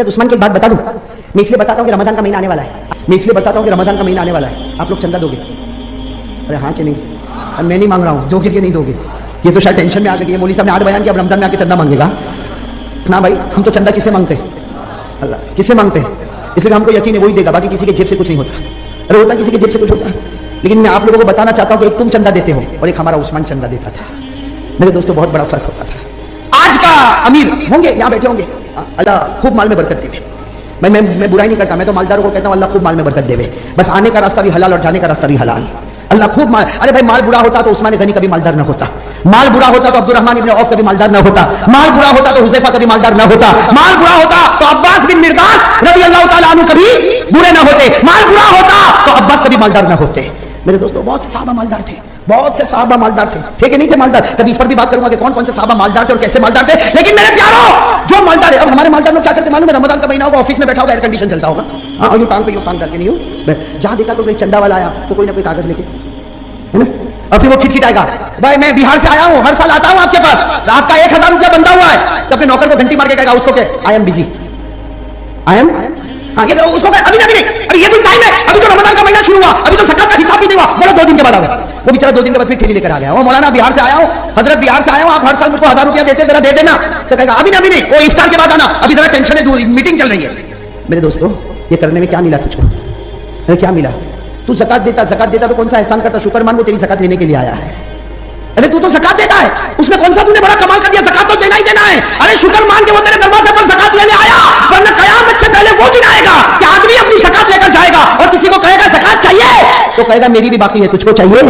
عثمان کی ایک بات بتا دوں، میں اس لیے بتاتا ہوں کہ رمضان کا مہینہ آنے والا ہے، میں اس لیے بتاتا ہوں کہ رمضان کا مہینہ آنے والا ہے. آپ لوگ چندہ دو گے؟ ارے ہاں کہ نہیں؟ میں نہیں مانگ رہا ہوں، دو گے کہ نہیں دو گے؟ یہ تو شاید ٹینشن میں آ گئی ہے. مولوی صاحب نے 8 بیان کیا، اب رمضان میں آ کے چندہ مانگے گا نا بھائی. ہم تو چندہ کسے مانگتے ہیں؟ اللہ سے. کسے مانگتے ہیں؟ اس لیے ہم کو یقین ہے وہی دے گا، باقی کسی کے جیب سے کچھ نہیں ہوتا. ارے ہوتا کسی کے جیب سے کچھ ہوتا. لیکن میں آپ لوگوں کو بتانا چاہتا ہوں کہ ایک تم چندہ دیتے ہو اور ایک ہمارا عثمان چندہ دیتا تھا. میرے دوستوں بہت بڑا فرق ہوتا تھا. آج کا امیر ہوں گے یہاں بیٹھے ہوں گے، اللہ خوب مال میں برکت دے. میں برائی نہیں کرتا، میں تو مالداروں کو کہتا ہوں اللہ خوب مال میں برکت دے. بس آنے کا راستہ بھی حلال اور جانے کا راستہ بھی حلال. اللہ خوب مال. ارے بھائی مال برا ہوتا تو عثمان غنی کبھی مالدار نہ ہوتا، مال برا ہوتا تو عبد الرحمن ابن عوف کبھی مالدار نہ ہوتا، مال برا ہوتا تو حذیفہ کبھی مالدار نہ ہوتا، مال برا ہوتا تو عباس بن مرداس رضی اللہ تعالیٰ عنہ کبھی برے نہ ہوتے، مال برا ہوتا تو عباس کبھی مالدار نہ ہوتے. میرے دوستوں بہت سے صحابہ مالدار تھے، بہت سے صحابہ مالدار تھے کہ نہیں تھے مالدار؟ تبھی اس پر بھی بات کروں گا کہ کون کون سے صحابہ مالدار تھے اور کیسے مالدار تھے. لیکن میرے پیارو جو مالدار ہے، اب ہمارے مالدار لوگ کیا کرتے معلوم ہے؟ رمضان کا مہینہ ہوگا، آفس میں بیٹھا ہوگا، ایئر کنڈیشن چلتا ہوگا، ہاں یوں ٹانگ پہ یوں ٹانگ ڈال کے نہیں ہوں، جہاں دیکھا تو کوئی چندہ والا آیا تو کوئی نہ کوئی کاغذ لے کے، ہے نا؟ اور پھر وہ کھٹکھٹائے گا، بھائی میں بہار سے آیا ہوں، ہر سال آتا ہوں آپ کے پاس، آپ کا 1000 روپیہ بندہ ہوا ہے. تو اپنے نوکر کو گھنٹی مار کے کہے گا اس کو کہ I am busy, I am آگے اس کو ابھی نہیں، ابھی یہ تو ٹائم ہے، ابھی تو رمضان کا مہینہ شروع ہوا، ابھی تو زکات کا حساب نہیں ہوا. بولو 2 دن کے بعد آ گیا. وہ بیچارہ 2 دن کے بعد پھر ٹھیلی لے کر آ گیا. وہ مولانا بہار سے آیا ہوں، حضرت بہار سے آیا ہوں، آپ ہر سال مجھ کو 1000 روپیہ دیتے، ذرا دے دینا. تو کہے گا ابھی نہیں، وہ افطار کے بعد آنا، ابھی ذرا ٹینشن ہے، میٹنگ چل رہی ہے. میرے دوستوں یہ کرنے میں کیا ملا تجھ کو؟ کیا ملا؟ تو زکات دیتا تو کون سا احسان کرتا؟ شکر مان وہ تیری زکات لینے کے لیے آیا ہے. ارے تو زکات دیتا ہے، اس میں کون سا تو نے بڑا کمال کر دیا؟ زکات تو دینا ہی دینا ہے. ارے شکر مان کے وہ تیرے دروازے پر زکات لینے آیا، ورنہ قیامت سے پہلے وہ دن آئے گا کہ آدمی اپنی زکات لے کر جائے گا اور کسی کو کہے گا زکات چاہیے تو کہے گا میری بھی باقی ہے، تجھ کو چاہیے؟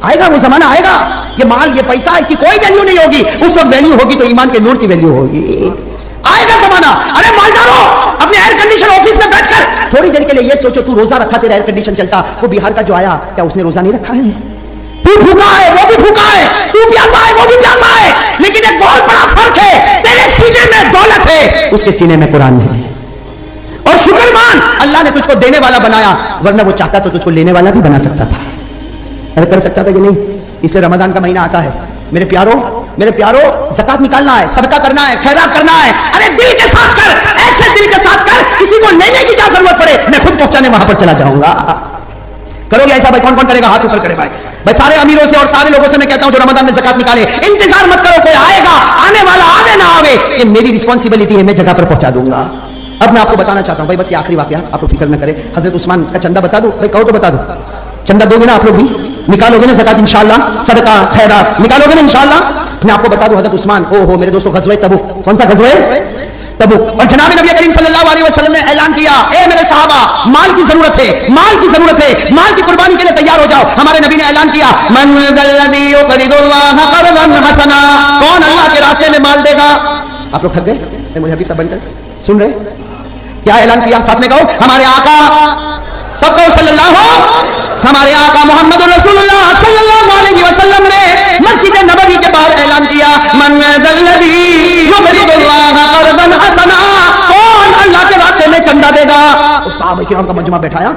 آئے گا وہ زمانہ، آئے گا. یہ مال یہ پیسہ اس کی کوئی ویلیو نہیں ہوگی. اس وقت ویلیو ہوگی تو ایمان کے نور کی ویلیو ہوگی. آئے گا زمانہ. ارے مالداروں اپنے ایئر کنڈیشن آفس میں بیٹھ کر تھوڑی دیر کے لیے یہ سوچو، تو روزہ رکھا تیرا ایئر کنڈیشن چلتا، وہ بہار کا جو آیا کیا اس نے روزہ نہیں رکھا ہے؟ تو بھوکا ہے وہ بھی بھوکا ہے، تو پیاسا ہے وہ بھی پیاسا ہے. لیکن ایک بہت بڑا فرق ہے، تیرے سینے میں دولت ہے، اس کے سینے میں قرآن ہے. اور شکر مان اللہ نے تجھ کو دینے والا بنایا، ورنہ وہ چاہتا تو تجھ کو لینے والا بھی بنا سکتا تھا. ارے کر سکتا تھا کہ نہیں؟ اس لیے رمضان کا مہینہ آتا ہے میرے پیارو زکات نکالنا ہے، صدقہ کرنا ہے، خیرات کرنا ہے. ارے دل کے ساتھ کر، ایسے دل کے ساتھ کر کسی کو لینے کی کیا ضرورت پڑے، میں خود پہنچانے وہاں پر چلا جاؤں گا. کرو گے ایسا بھائی؟ کون کرے گا؟ ہاتھ اوپر کرے بھائی. سارے امیروں سے اور سارے لوگوں سے میں کہتا ہوں جو رمضان میں زکات نکالے، انتظار مت کرو کوئی آئے گا، آنے والا آوے نہ آوے، یہ میری رسپانسبلٹی ہے، میں جگہ پر پہنچا دوں گا. اب میں آپ کو بتانا چاہتا ہوں بھائی، بس یہ آخری واقعہ، آپ لوگ فکر نہ کریں. حضرت عثمان کا چندہ بتا دو بھائی، کہو تو بتا دو. چندہ دو گے نا آپ لوگ بھی؟ نکالو گے نا زکات انشاءاللہ؟ صدقہ خیرات نکالو گے نا انشاءاللہ؟ میں آپ کو بتا دوں حضرت عثمان، او ہو میرے دوستوں، غزوہ تبوک. کون سا غزوہ تبوک؟ اور جناب نبی کریم صلی اللہ علیہ وسلم نے اعلان کیا، اے میرے صحابہ مال کی ضرورت ہے، مال کی ضرورت ہے، مال کی قربانی کے لیے تیار ہو جاؤ. ہمارے نبی نے اعلان کیا، من ذا الذی یقرض اللہ قرضا حسنا، کون اللہ کے راستے میں مال دے گا؟ آپ لوگ تھک گئے؟ مجھے ابھی سب بن کر سن رہے؟ کیا اعلان کیا؟ ساتھ میں کہو، ہمارے آقا سب کو صلی اللہ، ہمارے آقا محمد رسول اللہ صلی اللہ علیہ وسلم نے مسجد نبوی کے باہر اعلان کیا، من ذا الذی یقرض اللہ قرضا حسنا، کون اللہ کے راستے میں چندہ دے گا؟ اور صحابہ کرام کا مجمع بیٹھایا.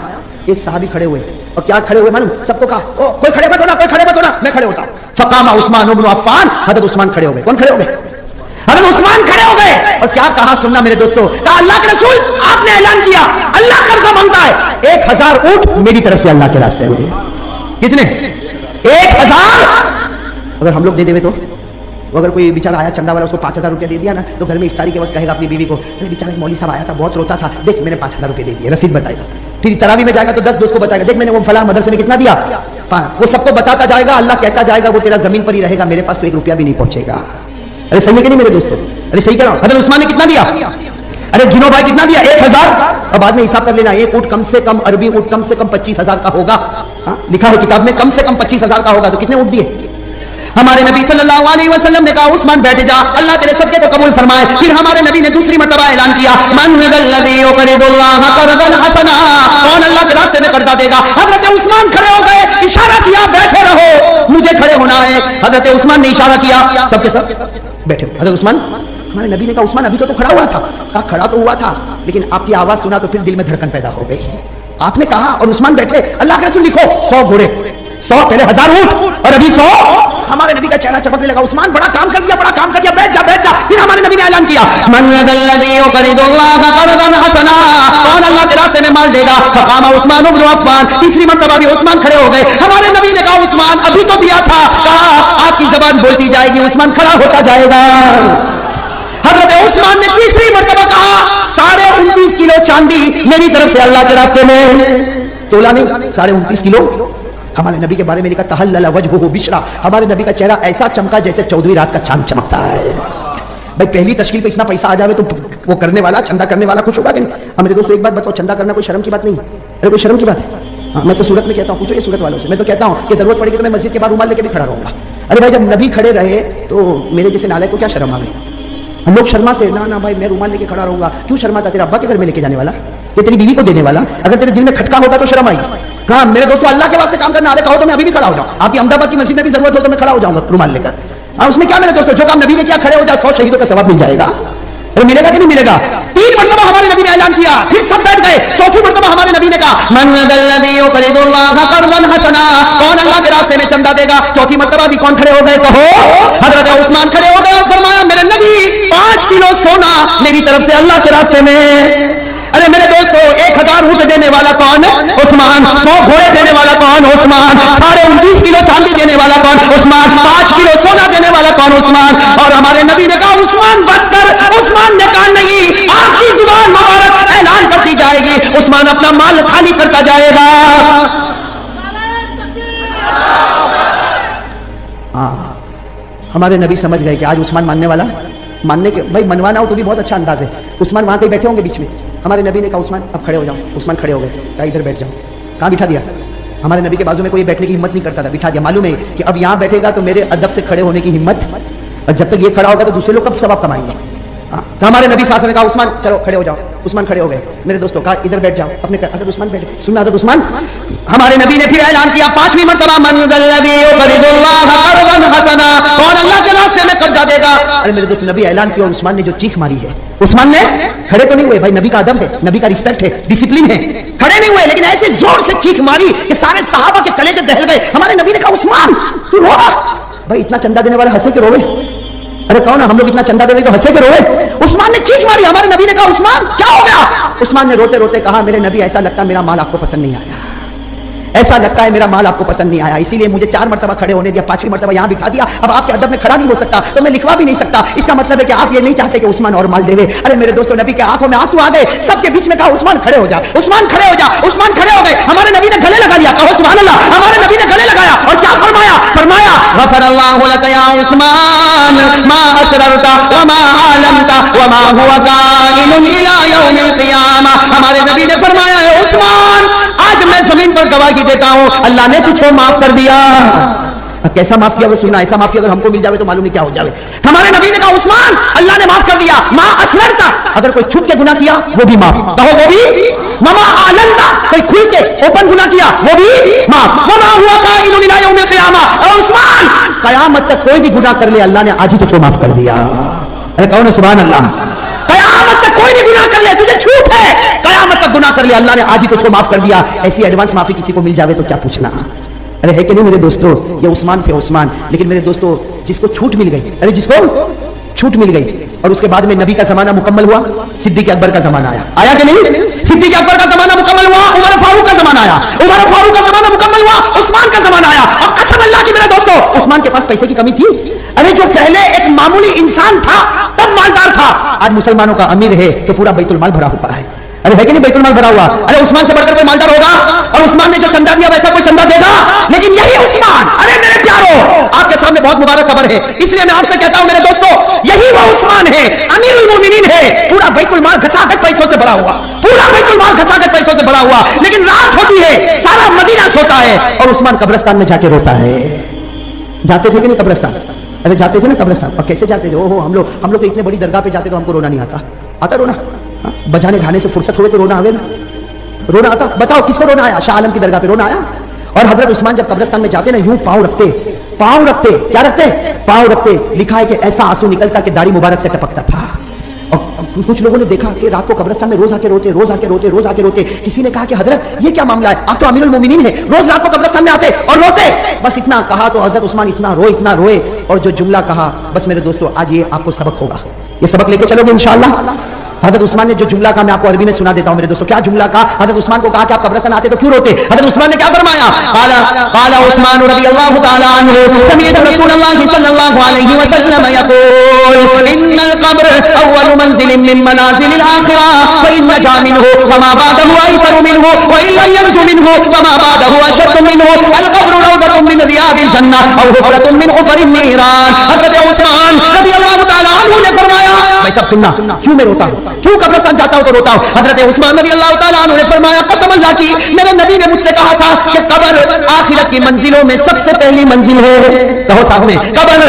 ایک صحابی کھڑے ہوئے اور کیا کھڑے ہوئے معلوم؟ سب کو کہا کوئی کھڑے مت ہونا، کوئی کھڑے مت ہونا، میں کھڑے ہوتا. فقام عثمان بن عفان، حضرت عثمان کھڑے ہو گئے. کون کھڑے ہو گئے؟ حضرت عثمان کھڑے ہو گئے. اور کیا کہا سننا میرے دوستوں، کہا اللہ کے رسول آپ نے اعلان کیا اللہ قرضہ مانگتا ہے، 1000 اونٹ میری طرف سے اللہ کے راستے میں. کتنے؟ 1000. اگر ہم لوگ دے دے تو اگر کوئی بیچارہ آیا چندہ والا، اس کو 5000 روپیہ دے دیا نا، تو گھر میں افطاری کے وقت کہے گا اپنی بیوی کو، ارے بیچارہ مولوی صاحب آیا تھا بہت روتا تھا، دیکھ میں نے 5000 روپے دے دیے، رسید بتائے گا. پھر تراویح میں جائے گا تو 10 دوست کو بتائے گا، دیکھ میں نے وہ فلاں مدرسے میں کتنا دیا. وہ سب کو بتاتا جائے گا، اللہ کہتا جائے گا وہ تیرا زمین پر ہی رہے گا، میرے پاس تو 1 روپیہ بھی نہیں پہنچے گا. ارے صحیح ہے کہ نہیں میرے دوستوں؟ ارے صحیح کہہ رہا ہوں. حضرت عثمان نے کتنا دیا؟ ارے گنو بھائی کتنا دیا؟ 1000. اور بعد میں حساب کر لینا، ایک اونٹ کم سے کم، عربی اونٹ کم سے کم 25000 کا ہوگا. لکھا ہے کتاب میں کم سے کم 25000 کا ہوگا. تو کتنے اونٹ دیے؟ ہمارے نبی صلی اللہ علیہ وسلم نے کہا عثمان بیٹھ جا، اللہ تیرے صدقے کو قبول فرمائے. پھر ہمارے نبی نے دوسری مرتبہ اعلان کیا، من ذا الذی یقرض اللہ قرضا حسنا، کون اللہ کے راستے میں قرضہ دے گا؟ حضرت عثمان کھڑے ہو گئے، اشارہ کیا بیٹھے رہو، مجھے کھڑے ہونا ہے. حضرت عثمان نے اشارہ کیا، سب کے سب بیٹھے. حضرت عثمان، ہمارے نبی نے کہا عثمان ابھی تو کھڑا ہوا تھا. کہا کھڑا تو ہوا تھا، لیکن آپ کی آواز سنا تو پھر دل میں دھڑکن پیدا ہو گئی. آپ نے کہا اور عثمان بیٹھے. اللہ کے رسول لکھو 100 گھوڑے 100 पहले 1000 ऊंट और अभी 100। हमारे नबी का चेहरा चमकने लगा, उस्मान बड़ा काम कर दिया, बड़ा काम कर दिया, बैठ जा। फिर हमारे नबी ने ऐलान किया, मन यदल्लज़ी युक़रिदुल्लाह क़र्ज़न हसना, कौन अल्लाह के रास्ते में माल देगा? फ़क़ाम उस्मान इब्न अफ़्फ़ान, तीसरी मर्तबा भी उस्मान खड़े हो गए। हमारे नबी ने कहा, उस्मान अभी तो दिया था, कहा आपकी जबान बोलती जाएगी, उस्मान खड़ा होता जाएगा। हज़रत उस्मान ने तीसरी मर्तबा कहा, 29.5 किलो चांदी मेरी तरफ से अल्लाह के रास्ते में। तोला नहीं, 29.5 किलो। हमारे नबी के बारे में लिखा, तहल्लल वजहुहु बिशरा, हमारे नबी का चेहरा ऐसा चमका जैसे 14वीं रात का चांद चमकता है। भाई पहली तशकील पे इतना पैसा आ जाए तो वो करने वाला, चंदा करने वाला खुश होगा कि नहीं? अब मेरे दोस्तों एक बात बताओ, चंदा करना कोई शर्म की बात नहीं है। अरे कोई शर्म की बात है? हाँ, मैं तो सूरत में कहता हूँ, पूछो ये सूरत वालों से। मैं तो कहता हूँ कि जरूरत पड़ेगी तो मैं मस्जिद के बाहर रुमाल लेके भी खड़ा रहूंगा। अरे भाई जब नबी खड़े रहे तो मेरे जैसे नालायक को क्या शर्म आ गई? हम लोग शर्माते, ना भाई मैं रुमाल लेके खड़ा रहूंगा। क्यों शर्माता? तेरे अब्बा के घर में लेके जाने वाला, ये तेरी बीवी को देने वाला, अगर तेरे दिल में खटका होगा तो शर्म आएगी। कहा मेरे दोस्तों, अल्लाह के वास्ते काम करना आ रहे कहो तो मैं अभी भी खड़ा हो जाऊं। आपकी अहमदाबाद की मस्जिद में भी जरूरत हो तो मैं खड़ा हो जाऊंगा रुमाल लेकर। हाँ, उसमें क्या मेरे दोस्तों, जो काम नबी ने किया खड़े हो जाए, 100 शहीदों का सवाब मिल जाएगा। अरे मिलेगा कि नहीं मिलेगा? 3 मरतबा हमारे नबी ने ऐलान किया, फिर सब बैठ गए। चौथी मरतबा हमारे नबी ने कहा, मन यदल्लज़ी युक़रिदुल्लाह क़र्ज़न हसना, कौन अल्लाह के रास्ते में चंदा देगा? चौथी मरतबा भी कौन खड़े हो गए? कहो हज़रत उस्मान खड़े हो गए और फरमाया, मेरे नबी 5 किलो सोना मेरी तरफ से अल्लाह के रास्ते में। अरे मेरे दोस्तों, 1000 ऊंट देने वाला कौन? उस्मान। 100 घोड़े देने वाला कौन? उस्मान। 29.5 किलो चांदी देने वाला कौन? उस्मान। 5 किलो सोना देने वाला कौन? उस्मान। और हमारे नबी ने कहा, उस्मान बस कर। उस्मान ने कहा, नहीं, आपकी जुबान मुबारक ऐलान करती जाएगी, उस्मान अपना माल खाली करता जाएगा। हमारे नबी समझ गए कि आज उस्मान मानने वाला, मानने के भाई मनवाना हो तो भी बहुत अच्छा अंदाज है। उस्मान वहां कहीं बैठे होंगे बीच में, हमारे नबी ने कहा, उस्मान अब खड़े हो जाओ। उस्मान खड़े हो गए, कहा इधर बैठ जाओ। कहाँ बिठा दिया? हमारे नबी के बाजू में कोई बैठने की हिम्मत नहीं करता था, बिठा दिया। मालूम है कि अब यहाँ बैठेगा तो मेरे अदब से खड़े होने की हिम्मत, और जब तक ये खड़ा होगा तो दूसरे लोग कब सवाब कमाएंगे। तो हमारे नबी साहब ने कहा, उस्मान चलो खड़े हो जाओ। उस्मान खड़े हो गए। मेरे दोस्तों, कहा इधर बैठ जाओ अपने। हज़रत उस्मान बैठ गए। सुनना हज़रत उस्मान, हमारे नबी ने फिर ऐलान किया 5वीं मर्तबा, मन यदल्लज़ी युक़रिदुल्लाह क़र्ज़न हसना, कौन अल्लाह के रास्ते में कर्जा देगा? अरे मेरे दोस्त, नबी ऐलान किया, उस्मान ने जो चीख मारी है, उस्मान ने खड़े तो नहीं हुए, भाई नबी का अदब है, नबी का रिस्पेक्ट है, डिसिप्लिन है, खड़े नहीं हुए, लेकिन ऐसे जोर से चीख मारी कि सारे सहाबा के कलेजे दहल गए। हमारे नबी ने कहा, उस्मान तू रो। भाई इतना चंदा देने वाले हंसे के रोवे? अरे कौन है? हम लोग इतना चंदा देवे तो हंसे के रोवे? उस्मान ने चीख मारी। हमारे नबी ने कहा, उस्मान क्या हो गया? उस्मान ने रोते रोते कहा, मेरे नबी ऐसा लगता है मेरा माल आपको पसंद नहीं आया, ऐसा लगता है मेरा माल आपको पसंद नहीं आया, इसीलिए मुझे 4 मरतबा खड़े होने दिया, 5वीं मरतबा यहाँ बिठा दिया। अब आपके अदब में खड़ा नहीं हो सकता तो मैं लिखवा भी नहीं सकता। इसका मतलब है कि आप ये नहीं चाहते कि उस्मान और माल देवे। अरे मेरे दोस्तों, नबी के आंखों में आंसू आ गए। सबके बीच में कहा, उस्मान खड़े हो जा, उस्मान खड़े हो जा। उस्मान खड़े हो गए। हमारे नबी ने गले लगा लिया। कहो सुभान अल्लाह। हमारे नबी ने गले लगाया और क्या फरमाया? फरमाया, गफरल्लाहु लक या उस्मान मा असररता व मा आलमता व मा हुवा काइनुन इला यौमिल क़ियामा। हमारे नबी ने फरमाया, उस्मान आज मैं जमीन पर गवाही देता हूं, अल्लाह ने तुझको माफ कर दिया। कैसा माफ किया वो सुनना। ऐसा माफी अगर हमको मिल जाए तो मालूम नहीं क्या हो जाए। हमारे नबी ने कहा, उस्मान अल्लाह ने माफ कर दिया। मां असलरता, अगर कोई छुप के गुनाह किया वो भी माफ, कहो वो भी। ममा आलनता, कोई खुल के ओपन गुनाह किया वो भी माफ। वमा हुआ काइनुन इला यौमिल क़ियामा। और उस्मान कयामत तक कोई भी गुनाह कर ले, अल्लाह ने आज ही तुझको माफ कर दिया। अरे कौन है सुभान अल्लाह? कयामत तक कोई भी गुनाह कर ले, तुझे छूट है, कयामत तक गुनाह कर ले, अल्लाह ने आज ही तुझको माफ कर दिया। ऐसी एडवांस माफी किसी को मिल जावे तो क्या पूछना। अरे है कि नहीं मेरे दोस्तों? ये उस्मान थे, उस्मान। लेकिन मेरे दोस्तों, जिसको छूट मिल गई, अरे जिसको छूट मिल गई, और उसके बाद में नबी का जमाना मुकम्मल हुआ, सिद्दीक़ अकबर का जमाना आया। आया कि नहीं? सिद्दीक़ अकबर का जमाना मुकम्मल हुआ, उमर फारूक का जमाना आया। उमर फारूक का जमाना मुकम्मल हुआ, उस्मान का जमाना आया। और कसम अल्लाह की मेरे दोस्तों, उस्मान के पास पैसे की कमी थी? अरे जो पहले एक मामूली इंसान था तब मालदार था, आज मुसलमानों का अमीर है तो पूरा बैतुल माल भरा हुआ है। अरे है कि नहीं बैतुल माल भरा हुआ? अरे उस्मान से बढ़कर कोई मालदार होगा? और उस्मान ने जो चंदा दिया वैसा कोई चंदा देगा? लेकिन यही उस्मान, अरे मेरे प्यारो, आपके सामने बहुत मुबारक खबर है, इसलिए मैं आपसे कहता हूं मेरे दोस्तों, यही वो उस्मान है, अमीरुल मोमिनीन है। पूरा बैतुल माल खचाखच पैसों से भरा हुआ, पूरा बैतुल माल खचाखच पैसों से भरा हुआ, लेकिन रात होती है, सारा मदीना सोता है और उस्मान कब्रिस्तान में जाके रोता है। जाते थे कि नहीं कब्रिस्तान? अरे जाते थे ना कब्रिस्तान। और कैसे जाते थे? ओहो, हम लोग तो इतने बड़ी दरगाह पे जाते तो हमको रोना नहीं आता। आता रोना? बजाने गाने से फुर्सत हुए तो रोना आवे ना? रोना आता? बताओ किसको रोना आया? शाह आलम की दरगाह पे रोना आया? और हजरत उस्मान जब कब्रिस्तान में जाते ना, यूं पांव रखते, क्या रखते? पांव रखते। लिखा है कि ऐसा आंसू निकलता कि दाढ़ी मुबारक से टपकता था। और कुछ लोगों ने देखा कि रात को कब्रिस्तान में रोज आके रोते। किसी ने कहा कि हजरत ये क्या मामला है, आप तो अमीरुल मोमिनीन है, रोज रात को कब्रिस्तान में आते और रोते। बस इतना कहा तो हजरत उस्मान इतना रोए और जो जुमला कहा, बस मेरे दोस्तों आज ये आपको सबक होगा, ये सबक लेके चलोगे इंशाअल्लाह। हजरत उस्मान ने जो जुमला कहा मैं आपको अरबी में सुना देता हूं मेरे दोस्तों। क्या जुमला कहा? हजरत उस्मान को कहा कि आप कब्रिस्तान आते तो क्यों रोते? हजरत उस्मान ने क्या फरमाया? क़ाला उस्मान रज़ियल्लाहु तआला अन्हु समीअतु रसूलल्लाह सल्लल्लाहु अलैहि वसल्लम यक़ूल इन्नल क़ब्र अव्वलु मंज़िलिन मिन मनाज़िलिल आखिरह व इन नजा मिन्हु फमा बादहु अयसरु मिन्हु व इन लम यंजु मिन्हु फमा बादहु अशद्दु मिन्हु अल क़ब्रु रौज़तुन मिन रियादिल जन्नह अव हुफ़रतुन मिन हुफ़रिन नीरान। हजरत उस्मान रज़ियल्लाहु तआला अन्हु ने फरमाया, मैं सब सुनना, क्यों मैं रोता हूं, क्यों कब्रिस्तान जाता हूं तो रोता हूं? हजरत उस्मान रज़ियल्लाहु तआला अन्हु ने फरमाया, कसम अल्लाह की, मेरे नबी ने मुझसे कहा था कि कब्र आखिरत की मंजिलों में सबसे पहली मंजिल है। कहो साहब में, कब्र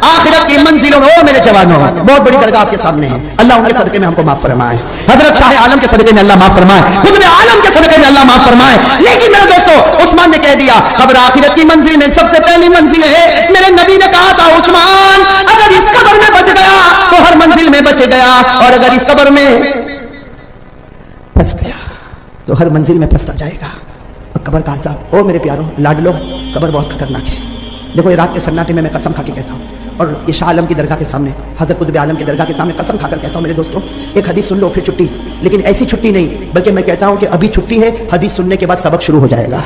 आखिरत की मंजिलों में। ओ मेरे जवानों, बहुत बड़ी दरगाह आपके सामने है, अल्लाह उनके सदके में हमको माफ फरमाए, हजरत शाह आलम के सदके में अल्लाह माफ फरमाए, खुद आलम के सदके में अल्लाह माफ फरमाए। लेकिन मेरे दोस्तों, उस्मान ने कह दिया कब्र आखिरत की मंजिल में सबसे पहली मंजिल है। मेरे नबी ने कहा था, उस्मान अगर इस कब्र में बच गया तो हर मंजिल में बच गया, और अगर इस कब्र में फंस गया तो हर मंजिल में फंसता जाएगा। और कब्र का अज़ाब, ओ मेरे प्यारो लाडलो, कब्र बहुत खतरनाक है। देखो ये रात के सन्नाटे में मैं कसम खा के कहता हूँ, और ये शाह आलम की दरगाह के सामने, हजरत कुतुब आलम की दरगाह के सामने कसम खाकर कहता हूँ मेरे दोस्तों, एक हदीस सुन लो फिर छुट्टी। लेकिन ऐसी छुट्टी नहीं, बल्कि मैं कहता हूँ कि अभी छुट्टी है, हदीस सुनने के बाद सबक शुरू हो जाएगा।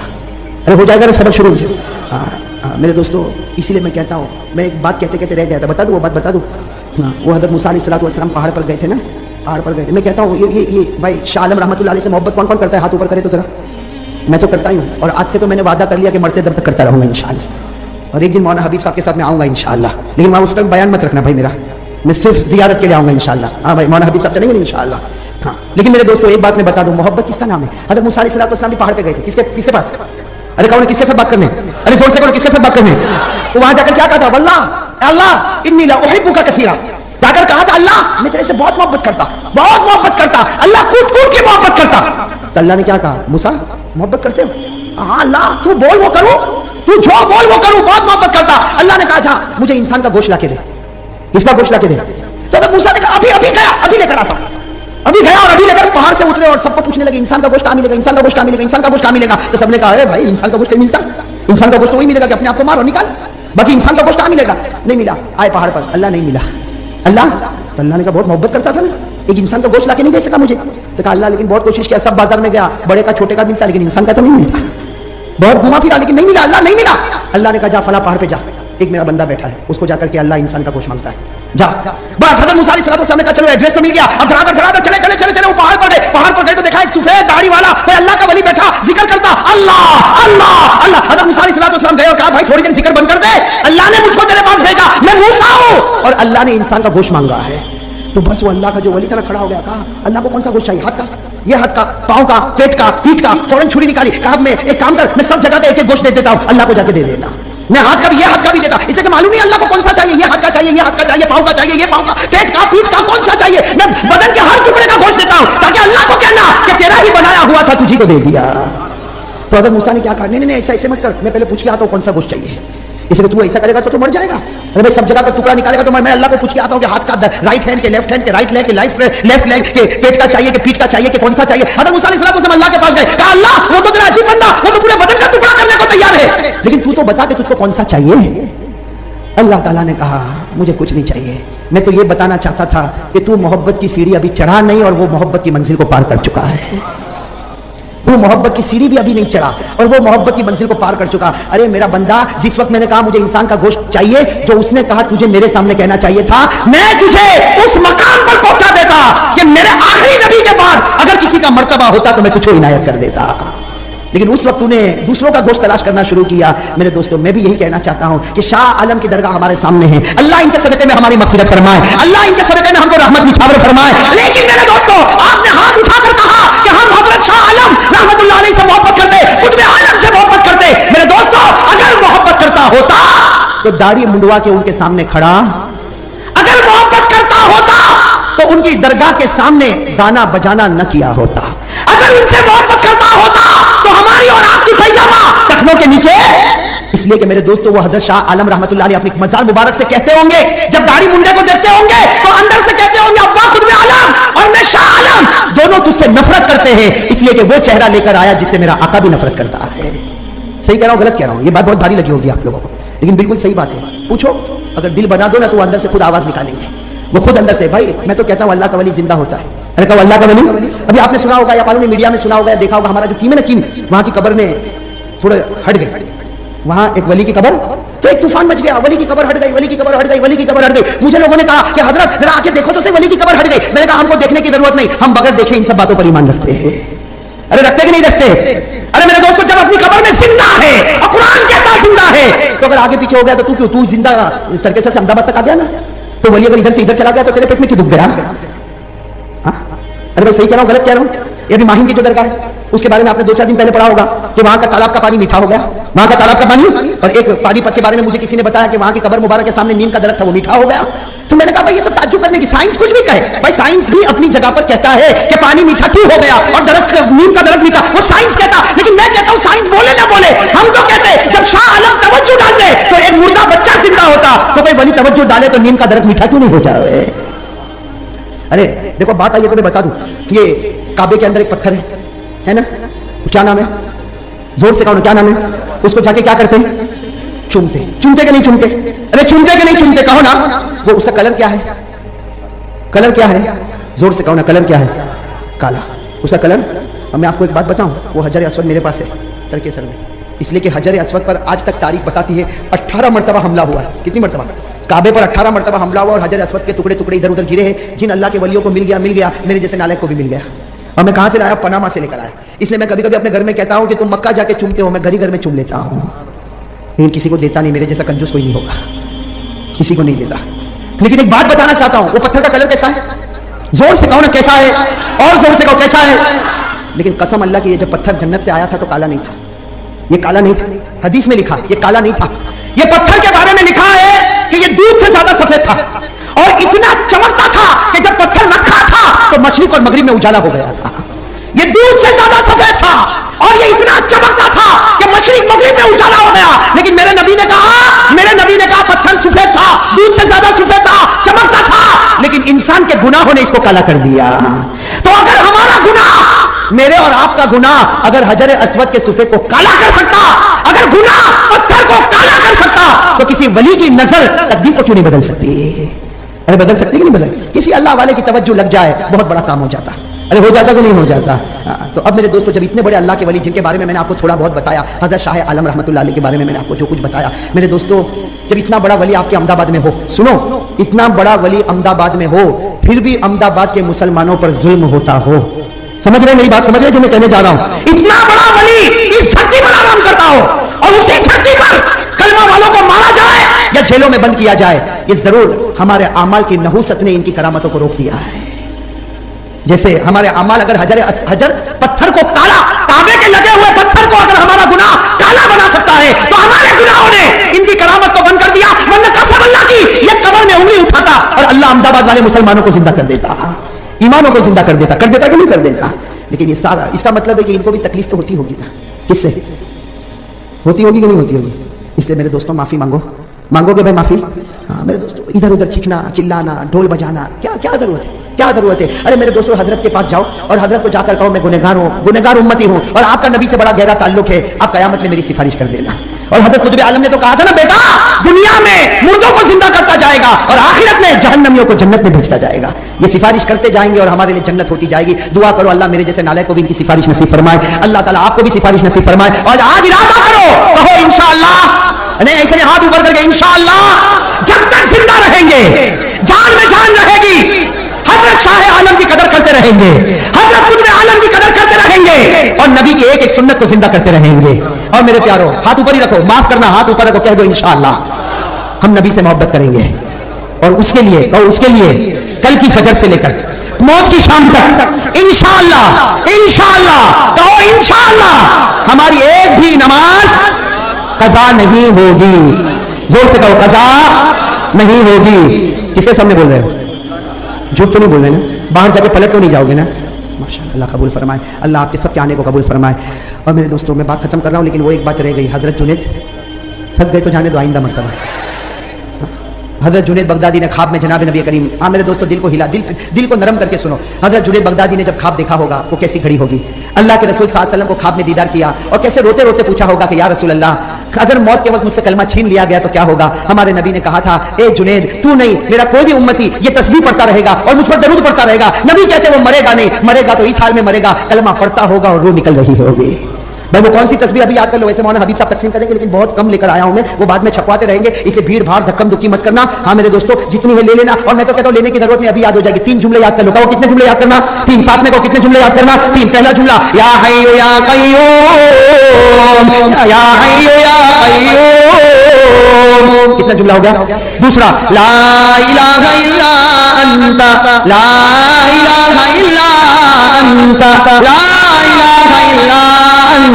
अरे हो जाएगा ना सबक शुरू? मेरे दोस्तों, इसीलिए मैं कहता हूँ, मैं एक बात कहते कहते रह गया था, बता दूँ वो बात, बता दूँ। हाँ, वो हजरत मूसा अलैहिस्सलाम पहाड़ पर गए थे ना, पहाड़ पर गए थे। मैं कहता हूँ ये भाई शाह आलम रहमतुल्लाह अलैह से मोहब्बत कौन कौन करता है? हाथ ऊपर करे तो जरा। मैं तो करता ही हूँ, और आज से तो मैंने वादा कर लिया कि मरते दम तक करता रहूँगा इंशाअल्लाह। और एक दिन मौलाना हबीब साहब के साथ मैं आऊँगा इंशाअल्लाह, लेकिन वहाँ उस टाइम बयान मत रखना भाई मेरा, मैं सिर्फ जियारत के लिए आऊँगा इंशाअल्लाह। हाँ भाई, मौलाना हबीब साहब चलेंगे इंशाअल्लाह। हाँ, लेकिन मेरे दोस्तों एक बात मैं बता दूँ, मोहब्बत किसका नाम है? हजरत मूसा अलैहिस्सलाम भी पहाड़ पे गए थे, किसके पास? अरे कौन, किसके साथ बात करने? अरे जोर से कौन, किसके साथ बात करने? तो वहां जाकर क्या कहा था? वल्लाह अल्लाह इन्नी ला उहिब्बुका कसीरा। जाकर कहा था, अल्लाह मैं तेरे से बहुत मोहब्बत करता, बहुत मोहब्बत करता, अल्लाह कूट कूट के मोहब्बत करता। तो अल्लाह ने क्या कहा? मूसा मोहब्बत करते हो? हाँ अल्लाह, तू बोल वो करूं, तू जो बोल वो करूं, बहुत मोहब्बत करता। अल्लाह ने कहा जा मुझे इंसान का गोश्त ला के दे। किसका गोश्त ला के दे? तो मूसा ने कहा अभी गया, अभी लेकर आता हूं। अभी गया और अभी लेकर पहाड़ से उतरे और सबको पूछने लगे इंसान का गोश्त कहां मिलेगा, इंसान का गोश्त कहां मिलेगा, इंसान का गोश्त कहां मिलेगा? तो सबने कहा अरे भाई इंसान का गोश्त नहीं मिलता, इंसान का गोश्त तो वही मिलेगा कि अपने आप को मारो निकाल, बाकी इंसान का गोश्त कहां मिलेगा? नहीं मिला। आए पहाड़ पर, अल्लाह नहीं मिला। अल्लाह, तो अल्लाह ने कहा बहुत मोहब्बत करता था ना, एक इंसान का गोश्त लाके नहीं दे सका मुझे। तो कहा अल्लाह लेकिन बहुत कोशिश किया, सब बाजार में गया, बड़े का छोटे का मिलता, लेकिन इंसान का तो नहीं मिलता। बहुत घुमा फिरा लेकिन नहीं मिला, अल्लाह नहीं मिला। अल्लाह ने कहा जा फला पहाड़ पे जा, एक मेरा बंदा बैठा है, उसको जाकर के अल्लाह इंसान का गोश्त मांगता है, जा। बस हजरत मूसा अलैहिस्सलाम ने कहा चलो एड्रेस तो मिल गया, अब धड़ाधड़ चले चले चले चले वो पहाड़ पर गए। पहाड़ पर गए तो देखा एक सफेद दाढ़ी वाला अल्लाह का वली बैठा, जिक्र करता अल्लाह अल्लाह अल्लाह। हजरत मूसा अलैहिस्सलाम गए और कहा भाई थोड़ी देर जिक्र बंद कर दे, अल्लाह ने मुझको तेरे पास भेजा, मैं मूसा हूं और अल्लाह ने इंसान का गोश्त मांगा है। तो बस वो अल्लाह का जो वली था ना खड़ा हो गया, कहा अल्लाह को कौन सा गोश्त चाहिए? हाथ का, ये हाथ का, पाँव का, पेट का, पीठ का। फौरन छुरी निकाली, कहा मैं एक काम कर, मैं सब जगह पे एक एक गोश्त दे देता हूं, अल्लाह को जाके दे देना। मैं हाथ का भी, ये हाथ का भी देता, इसे मालूम नहीं अल्लाह को कौन सा चाहिए, ये हाथ का चाहिए, ये हाथ का चाहिए, पाँव का चाहिए, ये पाँव का, पेट का, पीठ का, कौन सा चाहिए? मैं बदन के हर टुकड़े का गोश्त देता हूं, ताकि अल्लाह को कहना कि तेरा ही बनाया हुआ था, तुझी को दे दिया। तो हज़रत मूसा ने क्या कहा, नहीं ऐसा ऐसे मत कर, मैं पहले पूछ के आता हूं कौन सा गोश्त चाहिए, इसलिए तू ऐसा करेगा तो तू मर जाएगा। अरे भाई सब जगह का टुकड़ा निकालेगा तो मैं अल्लाह को पूछ के आता हूं कि हाथ का राइट हैंड के, लेफ्ट हैंड के, राइट लेग के, लेफ्ट लेग के, पेट का चाहिए कि पीठ का चाहिए कि कौन सा चाहिए? हज़रत मूसा अलैहिस्सलाम अल्लाह के पास गए, कहा अल्लाह वो तो तेरा अजीब बंदा, वो तो पूरे बदन का टुकड़ा करने को तैयार है, लेकिन तू तो बता कि तुझको कौन सा चाहिए? अल्लाह ताला ने कहा मुझे कुछ नहीं चाहिए, मैं तो ये बताना चाहता था कि तू मोहब्बत की सीढ़ी अभी चढ़ा नहीं और वो मोहब्बत की मंजिल को पार कर चुका है। वो मोहब्बत की सीढ़ी भी अभी नहीं चढ़ा और वो मोहब्बत की मंजिल को पार कर चुका। अरे मेरा बंदा, जिस वक्त मैंने कहा मुझे इंसान का गोश्त चाहिए, जो उसने कहा तुझे मेरे सामने कहना चाहिए था, मैं तुझे उस मकाम पर पहुंचा देता कि मेरे आखिरी नबी के बाद अगर किसी का मर्तबा होता तो मैं तुझे इनायत कर देता। लेकिन उस वक्त तूने दूसरों का गोश्त तलाश करना शुरू किया। मेरे दोस्तों, मैं भी यही कहना चाहता हूं कि शाह आलम की दरगाह हमारे सामने है, अल्लाह इनके सदक़े में हमारी मग़फ़िरत फरमाए, अल्लाह इनके सदक़े में हमको रहमत निछावर फरमाए। लेकिन मेरे दोस्तों, आपने हाथ उठाकर कहा कि हम हज़रत शाह आलम रहमतुल्लाह अलैह से मोहब्बत करते, कुतुब आलम से मोहब्बत करते। मेरे दोस्तों, अगर मोहब्बत करता होता तो दाढ़ी मुंडवा के उनके सामने खड़ा, अगर मोहब्बत करता होता तो उनकी दरगाह के सामने गाना बजाना न किया होता, अगर उनसे मोहब्बत करता होता तो हमारी और आपकी पैजामा टखनों के नीचे اس لیے کہ میرے دوستو وہ حضرت شاہ عالم رحمت اللہ علیہ اپنی مزار مبارک سے کہتے ہوں گے، جب داڑھی منڈے کو دیکھتے ہوں گے تو اندر سے کہتے ہوں گے ابا خود میں عالم اور میں شاہ عالم دونوں تجھ سے نفرت کرتے ہیں، اس لیے کہ وہ چہرہ لے کر آیا جس سے میرا آقا بھی نفرت کرتا ہے۔ صحیح کہہ رہا ہوں غلط کہہ رہا ہوں؟ یہ بات بہت بھاری لگی ہوگی آپ لوگوں کو، لیکن بالکل صحیح بات ہے۔ پوچھو اگر دل بنا دو نا تو وہ اندر سے خود آواز نکالیں گے، وہ خود اندر سے۔ بھائی میں تو کہتا ہوں اللہ کا ولی زندہ ہوتا ہے۔ ارے کہو اللہ کا ولی، ابھی آپ نے سنا ہوگا یا معلوم نہیں میڈیا میں سنا ہوگا یا دیکھا ہوگا، ہمارا جو کیم ہے نا، کیم وہاں کی قبر نے تھوڑا ہٹ گئے، وہاں ایک ولی کی قبر تو ایک طوفان مچ گیا، ولی کی قبر ہٹ گئی، ولی کی قبر ہٹ گئی، ولی کی قبر ہٹ گئی۔ مجھے لوگوں نے کہا کہ حضرت ذرا آ کے دیکھو تو صحیح ولی کی قبر ہٹ گئی۔ میں نے کہا ہم کو دیکھنے کی ضرورت نہیں، ہم بغیر دیکھے ان سب باتوں پر ایمان رکھتے ہیں۔ ارے رکھتے کہ نہیں رکھتے؟ ارے میرے دوستو جب اپنی قبر میں زندہ ہے اور قرآن کہتا زندہ ہے تو اگر آگے پیچھے ہو گیا تو تو زندہ ترکیسر سے احمد آباد تک آ گیا نا، تو ولی اگر ادھر سے ادھر چلا گیا تو تیرے پیٹ میں کیوں دکھ گیا؟ ارے بھائی صحیح کہہ رہا ہوں غلط کہہ رہا ہوں؟ یہ بھی ماہیم کی جو درگاہ ہے اس کے بارے میں آپ نے 2-4 دن پہلے پڑھا ہوگا کہ وہاں کا تالاب کا پانی میٹھا ہو گیا، وہاں کا تالاب کا پانی، اور ایک پانی پت کے بارے میں مجھے کسی نے بتایا کہ وہاں کی قبر مبارک کے سامنے نیم کا درخت تھا وہ میٹھا ہو گیا۔ تو میں نے کہا بھائی یہ سب تعجب کرنے کی، سائنس کچھ بھی کہے، بھائی سائنس بھی اپنی جگہ پر کہتا ہے کہ پانی میٹھا کیوں ہو گیا اور درخت نیم کا درخت میٹھا، وہ سائنس کہتا، لیکن میں کہتا ہوں سائنس بولے نہ بولے ہم تو کہتے جب شاہ عالم توجہ ڈالتے تو ایک مردہ بچہ زندہ ہوتا، تو بھائی ولی توجہ ڈالے تو نیم کا درخت میٹھا کیوں نہیں ہو جائے؟ ارے دیکھو بات آئیے تو میں بتا دوں کہ یہ کعبے کے اندر ایک پتھر ہے نا، کیا نام ہے؟ زور سے کہو نا کیا نام ہے؟ اس کو جا کے کیا کرتے ہیں؟ چومتے۔ چومتے کہ نہیں چومتے؟ ارے چومتے کہ نہیں چومتے؟ کہو نا۔ وہ اس کا کلر کیا ہے؟ کلر کیا ہے؟ زور سے کہو نا کلر کیا ہے؟ کالا۔ اس کا کلر، اب میں آپ کو ایک بات بتاؤں، وہ حجر اسود میرے پاس ہے ترکیسر میں، اس لیے کہ حجر اسود پر آج تک تاریخ بتاتی ہے 18 مرتبہ حملہ ہوا ہے۔ کتنی مرتبہ؟ کعبے پر 18 مرتبہ حملہ ہوا اور حجر اسود کے ٹکڑے ٹکڑے ادھر ادھر گرے ہیں، جن اللہ کے ولیوں کو مل گیا، میرے جیسے نالائق کو بھی مل گیا۔ اور میں کہاں سے لایا؟ پناما سے لے کر آیا۔ اس لیے میں کبھی کبھی اپنے گھر میں کہتا ہوں کہ تم مکہ جا کے چومتے ہو، میں گھر میں چوم لیتا ہوں، لیکن کسی کو دیتا نہیں، میرے جیسا کنجوس کوئی نہیں ہوگا، کسی کو نہیں دیتا۔ لیکن ایک بات بتانا چاہتا ہوں، وہ پتھر کا کلر کیسا ہے؟ زور سے کہو نا کیسا ہے، اور زور سے کہو کیسا ہے۔ لیکن قسم اللہ کی یہ جب پتھر جنت سے آیا تھا تو کالا نہیں تھا، یہ کالا نہیں تھا، حدیث میں لکھا یہ کالا نہیں تھا۔ یہ پتھر کے بارے میں لکھا ہے کہ یہ دودھ سے زیادہ سفید تھا اور اتنا چمکتا تھا کہ جب پتھر رکھا تھا تو مشرق اور مغرب میں اجالا ہو گیا تھا۔ یہ دودھ سے زیادہ سفید تھا اور یہ اتنا چمکتا تھا کہ مشرق مغرب میں اجالا ہو گیا۔ لیکن میرے نبی نے کہا پتھر سفید تھا، دودھ سے زیادہ سفید تھا، چمکتا تھا، لیکن انسان کے گناہوں نے اس کو کالا کر دیا۔ تو اگر ہمارا گناہ، میرے اور آپ کا گناہ اگر حجر اسود کے سفید کو کالا کر سکتا، اگر گناہ پتھر کو کالا کر سکتا، تو کسی ولی کی نظر تقدیر کو کیوں نہیں بدل سکتی؟ ارے بدل سکتی کہ نہیں بدل؟ کسی اللہ والے کی توجہ لگ جائے بہت بڑا کام ہو جاتا۔ ارے ہو جاتا کہ نہیں ہو جاتا؟ تو اب میرے دوستو جب اتنے بڑے اللہ کے ولی جن کے بارے میں نے آپ کو تھوڑا بہت بتایا، حضرت شاہ عالم رحمت اللہ علیہ کے بارے میں نے آپ کو جو کچھ بتایا، میرے دوستو جب اتنا بڑا ولی آپ کے احمد آباد میں ہو، سنو، اتنا بڑا ولی احمد آباد میں ہو، پھر بھی احمد آباد کے مسلمانوں پر ظلم ہوتا ہو، سمجھ رہے میری بات؟ سمجھ رہے جو میں کہنے جا رہا ہوں؟ اتنا بڑا ولی اس دھرتی پر آرام کرتا ہو اور اسی دھرتی پر کلمہ والوں کو مارا جائے یا جیلوں میں بند کیا جائے، یہ ضرور ہمارے اعمال کی نحوست نے ان کی کرامتوں کو روک دیا ہے۔ جیسے ہمارے اعمال اگر حجر پتھر کو کالا، کعبے کے لگے ہوئے پتھر کو اگر ہمارا گناہ کالا بنا سکتا ہے تو ہمارے گناہوں نے ان کی کرامت کو بند کر دیا، ورنہ قسم اللہ کی یہ قبر میں انگلی اٹھاتا اور اللہ احمد آباد والے مسلمانوں کو زندہ کر دیتا، ایمانوں کو زندہ کر دیتا کہ نہیں کر دیتا؟ لیکن یہ سارا اس کا مطلب ہے کہ ان کو بھی تکلیف تو ہوتی ہوگی نا، کس سے ہوتی ہوگی کہ نہیں ہوتی ہوگی؟ اس لیے میرے دوستوں معافی مانگو گے بھائی معافی؟ ہاں میرے دوستوں، ادھر ادھر چیخنا چلانا ڈھول بجانا کیا ضرورت ہے؟ کیا ضرورت ہے؟ ارے میرے دوستوں حضرت کے پاس جاؤ اور حضرت کو جا کر کہو میں گنہگار امتی ہوں اور آپ کا نبی سے بڑا گہرا تعلق ہے، آپ قیامت میں میری سفارش کر دینا۔ اور حضرت قطب عالم نے تو کہا تھا نا بیٹا دنیا میں مردوں کو زندہ کرتا جائے گا اور آخرت میں جہنمیوں کو جنت میں بھیجتا جائے گا۔ یہ سفارش کرتے جائیں گے اور ہمارے لیے جنت ہوتی جائے گی۔ دعا کرو اللہ میرے جیسے نالائق کو بھی ان کی سفارش نصیب فرمائے، اللہ تعالیٰ آپ کو بھی سفارش نصیب فرمائے۔ اور آج ارادہ کرو، کہو انشاءاللہ، نہیں ایسے ہاتھ اوپر کر کے انشاءاللہ جب تک زندہ رہیں گے، جان میں جان رہے گی، حضرت شاہ عالم کی قدر کرتے رہیں گے، حضرت قطب عالم کی قدر کرتے رہیں گے اور نبی کی ایک ایک سنت کو زندہ کرتے رہیں گے۔ اور میرے پیارو ہاتھ اوپر ہی رکھو، معاف کرنا، ہاتھ اوپر رکھو، کہہ دو انشاءاللہ ہم نبی سے محبت کریں گے اور اس کے لیے کل کی فجر سے لے کر موت کی شام تک انشاءاللہ کہو انشاءاللہ ہماری ایک بھی نماز قضا نہیں ہوگی۔ زور سے کہو قضا نہیں ہوگی۔ کس کے سامنے بول رہے ہو؟ جھوٹ تو نہیں بول رہے نا؟ باہر جا کے پلٹ تو نہیں جاؤ گے نا؟ ماشاءاللہ، اللہ قبول فرمائے، اللہ آپ کے سب کے آنے کو قبول فرمائے۔ اور میرے دوستوں میں بات ختم کر رہا ہوں لیکن وہ ایک بات رہ گئی، حضرت جنید थक गए तो जाने दो, आइंदा मरतबा। हजरत जुनैद बगदादी ने ख्वाब में जनाब नबी करीम, मेरे दोस्तों दिल को हिला, दिल को नरम करके सुनो। हजरत जुनैद बगदादी ने जब ख्वाब देखा होगा वो कैसी घड़ी होगी। अल्लाह के रसूल सल्लल्लाहु अलैहि वसल्लम को ख्वाब में दीदार किया और कैसे रोते रोते पूछा होगा कि या रसूल अल्लाह, अगर मौत के वक्त मुझसे कलमा छीन लिया गया तो क्या होगा। हमारे नबी ने कहा था, ए जुनैद, तू नहीं मेरा कोई भी उम्मती ये तस्बीह पढ़ता रहेगा और मुझ पर दरूद पढ़ता रहेगा। नबी कहते वो मरेगा नहीं, मरेगा तो इस हाल में मरेगा, कलमा पढ़ता होगा और रूह निकल रही होगी। भाई वो कौन सी तस्वीर अभी याद कर लो, वैसे मौलाना हबीब साहब तकसीम करेंगे लेकिन बहुत कम लेकर आया हूं मैं, वो बाद में छपवाते रहेंगे, इसलिए भीड़ भाड़ धक्कम धुक्की मत करना। हाँ मेरे दोस्तों, जितनी है ले लेना, और मैं तो कहता हूं लेने की जरूरत नहीं, अभी याद हो जाएगी। 3 जुमले याद कर लो। कहो कितने जुमले याद करना? 3। साथ में कहो कितने जुमले याद करना? 3। पहला जुमला या हय्यु या कय्यूम, या हय्यु या कय्यूम, कितना जुमला हो गया? दूसरा ला इलाहा इल्ला अंता, ला इलाहा इल्ला अंता, ला इलाहा इल्ला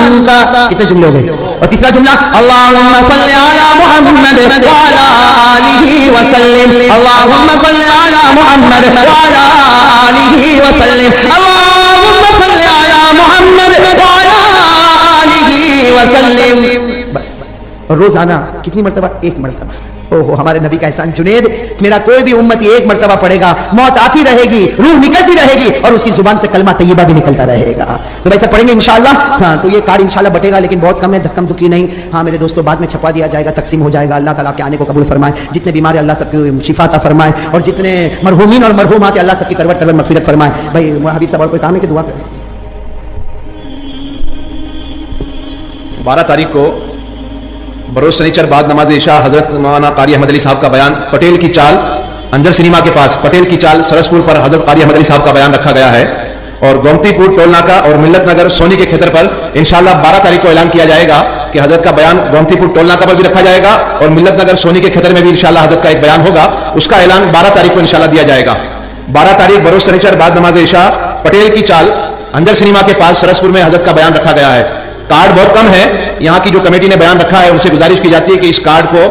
अंता, कितने जुमले हो गए? और तीसरा जुमला अल्लाहुम्मा सल्ली अला मुहम्मद व अला आलिहि व सल्लिम, अल्लाहुम्मा सल्ली अला मुहम्मद व अला आलिहि व सल्लिम, अल्लाहुम्मा सल्ली अला मुहम्मद व अला आलिहि व सल्लिम। बस। और रोजाना कितनी मर्तबा? 1 मर्तबा। ओहो, हमारे नबी का एहसान। जुनैद, मेरा कोई भी उम्मती 1 मर्तबा पढ़ेगा, मौत आती रहेगी, रूह निकलती रहेगी और उसकी जुबान से कलमा तैयबा भी निकलता रहेगा। तो वैसा पढ़ेंगे इंशाअल्लाह। हाँ, तो ये कार्ड इंशाअल्लाह बटेगा, लेकिन बहुत कम है, धक्कम धुक्की नहीं। हाँ मेरे दोस्तों, बाद में छपवा दिया जाएगा, तकसीम हो जाएगा। अल्लाह ताला आपके आने को कबूल फरमाए। जितने बीमार अल्लाह सबकी शिफा अता फरमाए और जितने मरहूमीन और मरहूमात अल्लाह सबकी करवट करवट मगफिरत फरमाए। भाई हबीब साहब और कोई काम है कि दुआ करें? 12 तारीख को बरोज शनिचर बाद नमाज इशा हजरत मौलाना कारी अहमद अली साहब का बयान पटेल की चाल, अंजर सिनेमा के पास पटेल की चाल सरसपुर पर हजरत कारी अहमद अली साहब का बयान रखा गया है। और गोमतीपुर टोल नाका और मिल्लत नगर सोनी के क्षेत्र पर इंशाअल्लाह 12 तारीख को ऐलान किया जाएगा कि हजरत का बयान गोमतीपुर टोल नाका पर भी रखा जाएगा और मिल्लत नगर सोनी के क्षेत्र में भी इंशाअल्लाह हजरत का एक बयान होगा। उसका ऐलान 12 तारीख को इंशाअल्लाह दिया जाएगा। 12 तारीख बरोज शनिचर बाद नमाज इशा पटेल की चाल अंजर सिनेमा के पास सरसपुर में हजरत का बयान रखा गया है। कार्ड बहुत कम है, यहाँ की जो कमेटी ने बयान रखा है उनसे गुजारिश की जाती है कि इस कार्ड को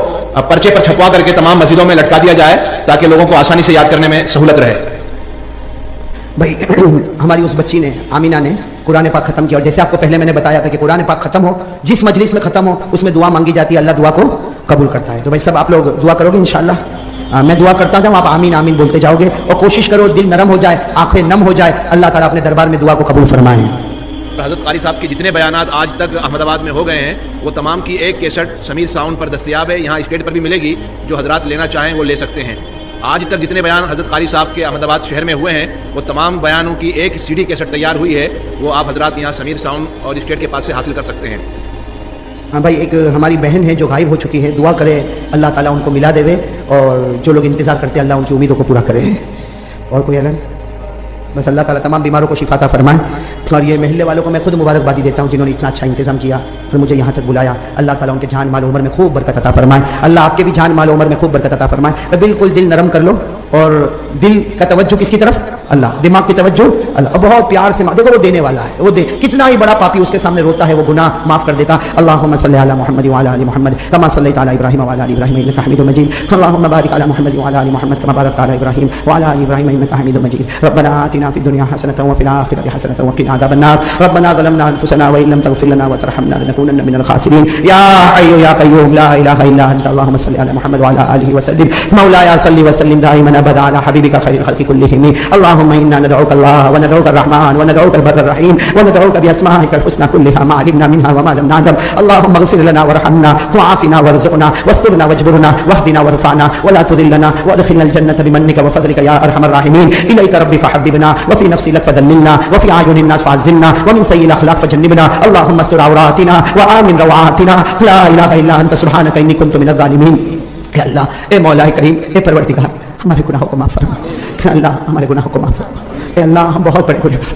पर्चे पर छपवा करके तमाम मस्जिदों में लटका दिया जाए ताकि लोगों को आसानी से याद करने में सहूलत रहे। भाई हमारी उस बच्ची ने, आमीना ने कुरान पाक खत्म किया और जैसे आपको पहले मैंने बताया था कि कुरान पाक खत्म हो, जिस मजलिस में खत्म हो उसमें दुआ मांगी जाती है, अल्लाह दुआ को कबूल करता है। तो भाई सब आप लोग दुआ करोगे इंशाअल्लाह। मैं दुआ करता जाऊँ, आप आमीन आमीन बोलते जाओगे और कोशिश करो दिल नरम हो जाए, आंखें नम हो जाए, अल्लाह ताला अपने दरबार में दुआ को कबूल फरमाए। हजरत कारी साहब के जितने बयानात आज तक अहमदाबाद में हो गए हैं वो तमाम की एक कैसेट समीर साउंड पर दस्तयाब है, यहाँ स्टेट पर भी मिलेगी। जो हजरात लेना चाहें वो ले सकते हैं। आज तक जितने बयान हजरत कारी साहब के अहमदाबाद शहर में हुए हैं वो तमाम बयानों की एक CD कैसेट तैयार हुई है, वो आप हजरात यहाँ समीर साउंड और स्टेट के पास से हासिल कर सकते हैं। हाँ भाई, एक हमारी बहन है जो गायब हो चुकी है, दुआ करे अल्लाह ताला उनको मिला देवे और जो लोग इंतज़ार करते हैं अल्लाह उनकी उम्मीदों को पूरा करे। और कोई ऐलान? बस अल्लाह ताला तमाम बीमारों को शिफा अता फरमाए। और ये महल्ले वालों को मैं खुद मुबारकबादी देता हूँ जिन्होंने इतना अच्छा इंतजाम किया और मुझे यहाँ तक बुलाया। अल्लाह ताला उनके जान माल उम्र में खूब बरकत अता फरमाए। अल्लाह आपके भी जान माल उम्र में खूब बरकत अता फरमाए। बिल्कुल दिल नरम कर लो और दिल का तवज्जो किसकी तरफ? अल्लाह। दिमाग की तवज्जो अल्लाह। बहुत प्यार से देखो, वो देने वाला है, वो दे। कितना ही बड़ा पापी उसके सामने रोता है वो गुनाह माफ कर देता। अल्लाहुम्मा सल्ली अला मुहम्मद व अला आलि मुहम्मद कमा सल्लैता अला इब्राहीम व अला आलि इब्राहीम इन्नका हमीदुम मजीद। अल्लाहुम्मा बारिक अला मुहम्मद व अला आलि मुहम्मद कमा बारकता अला इब्राहीम व अला आलि इब्राहीम इन्नका हमीदुम मजीद। रब्बना आतिना फिद दुनिया हसनतन व फिल आखिरति हसनतन व क़िना अज़ाबन्नार। रब्बना ज़लमना अनफुसना व इन लम तग़फिर लना व तरहमना लनकूनन्ना मिनल ख़ासिरीन। या हय्यु या क़य्यूम ला इलाहा इल्ला अंत। अल्लाहुम्मा सल्ली अला मुहम्मद व अला आलिहि व सल्लिम। मौलाया सल्लि व सल्लिम दाइमन अबदा अला हबीबिका खैरिल खल्क़ि कुल्लिहिम। अल्लाहुम्मा इन्ना नदउका अल्लाह व नदउका अर्रहमान व नदउका अल-बर्र अर्रहीम व नदउका बिअस्माइकल हुस्ना कुल्लिहा मा अलिमना मिनहा व मा लम नअलम। अल्लाहुम्मा इग़फिर लना वरहमना वआफ़िना वरज़ुक़ना वस्तुरना वजबुरना वहदिना वरफ़अना व ला तुज़िल्लना वअदखिलना अल-जन्नता बिमन्निका व फ़ज़लिका या अरहमर राहिमीन। इलैका रब्बी फ़हब्बिबना व फ़ी नफ़्सी लक फ़दल्लिलना व फ़ी अयुनिन नास फ़अज़्ज़िलना व मिन सय्यिल अख़लाक़ फ़जन्निबना। अल्लाहुम्मा अस्tur औरातिना व आमिन रवातिना ला इलाहा इल्ला अंत सुब्हानका इन्नी कुन्तु मिनज़ ज़ालिमीन। ए अल्लाह, ए मौला करीम, ए परवरदिगार, हमारे गुनाहों को माफ़ फरमा। अल्लाह हमारे गुनाहों को माफ़ फरमा। ए अल्लाह, हम बहुत बड़े गुनहगार,